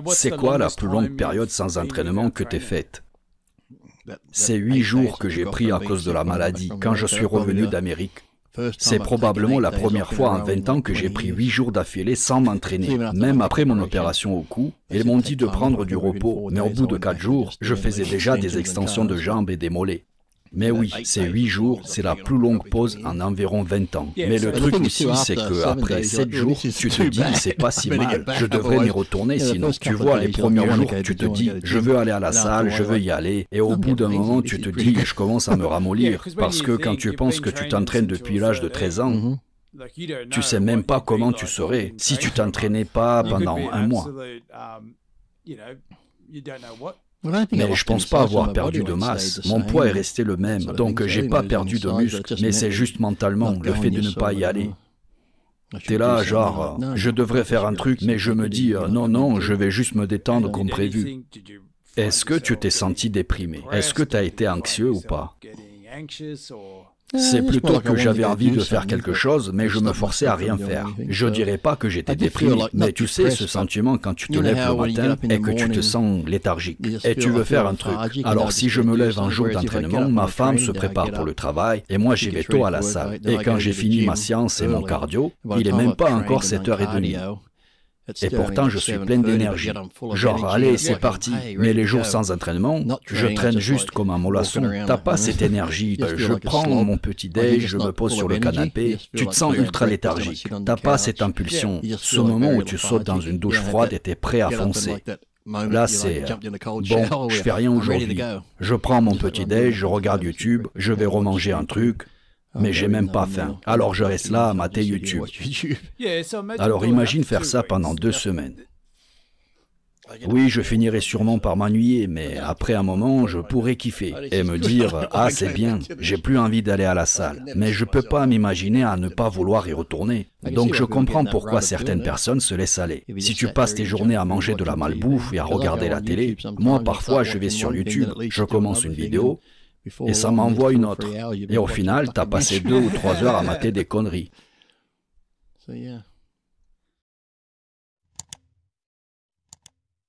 C'est quoi la plus longue période sans entraînement que t'aies faite? C'est 8 jours que j'ai pris à cause de la maladie, quand je suis revenu d'Amérique. C'est probablement la première fois en 20 ans que j'ai pris 8 jours d'affilée sans m'entraîner. Même après mon opération au cou, ils m'ont dit de prendre du repos, mais au bout de 4 jours, je faisais déjà des extensions de jambes et des mollets. Mais oui, ces 8 jours, c'est la plus longue pause en environ 20 ans. Mais le truc aussi, c'est qu'après 7 jours, tu te dis, c'est pas si mal, je devrais m'y retourner sinon. Tu vois, les premiers jours, tu te dis, je veux aller à la salle, je veux y aller. Et au bout d'un moment, tu te dis, je commence à me ramollir. Parce que quand tu penses que tu t'entraînes depuis l'âge de 13 ans, tu sais même pas comment tu serais si tu t'entraînais pas pendant un mois. Mais je pense pas avoir perdu de masse. Mon poids est resté le même, donc j'ai pas perdu de muscle, mais c'est juste mentalement, le fait de ne pas y aller. T'es là, genre, je devrais faire un truc, mais je me dis, non, non, je vais juste me détendre comme prévu. Est-ce que tu t'es senti déprimé? Est-ce que tu as été anxieux ou pas? C'est plutôt que j'avais envie de faire quelque chose, mais je me forçais à rien faire. Je dirais pas que j'étais déprimé, mais tu sais, ce sentiment quand tu te lèves le matin et que tu te sens léthargique, et tu veux faire un truc. Alors si je me lève un jour d'entraînement, ma femme se prépare pour le travail, et moi j'y vais tôt à la salle. Et quand j'ai fini ma séance et mon cardio, il est même pas encore 7h30. Et pourtant, je suis plein d'énergie. Genre, allez, c'est parti. Mais les jours sans entraînement, je traîne juste comme un mollasson. T'as pas cette énergie. Je prends mon petit déj, je me pose sur le canapé. Tu te sens ultra léthargique. T'as pas cette impulsion. Ce moment où tu sautes dans une douche froide et t'es prêt à foncer. Là, c'est bon, je fais rien aujourd'hui. Je prends mon petit déj, je regarde YouTube, je vais remanger un truc. Mais j'ai même pas faim. Alors je reste là à mater YouTube. Alors imagine faire ça pendant 2 semaines. Oui, je finirai sûrement par m'ennuyer, mais après un moment, je pourrais kiffer et me dire « Ah, c'est bien, j'ai plus envie d'aller à la salle. » Mais je peux pas m'imaginer à ne pas vouloir y retourner. Donc je comprends pourquoi certaines personnes se laissent aller. Si tu passes tes journées à manger de la malbouffe et à regarder la télé, moi parfois je vais sur YouTube, je commence une vidéo, et ça m'envoie une autre. Et au final, t'as passé 2 ou 3 heures à mater des conneries.